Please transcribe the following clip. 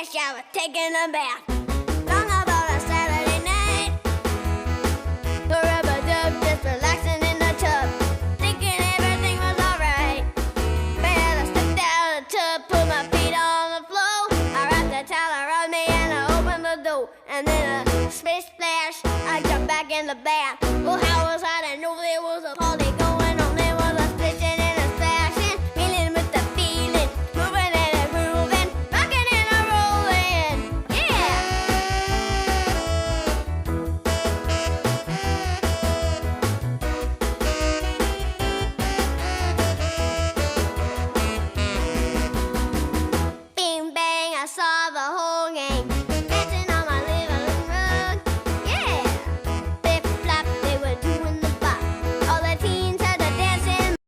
splash, I was taking a bath. Long about a Saturday night, the rubber dub just relaxing in the tub, thinking everything was alright. Well, I stepped out of the tub, put my feet on the floor. I wrapped the towel around me and I opened the door. And then a space splash, I jumped back in the bath.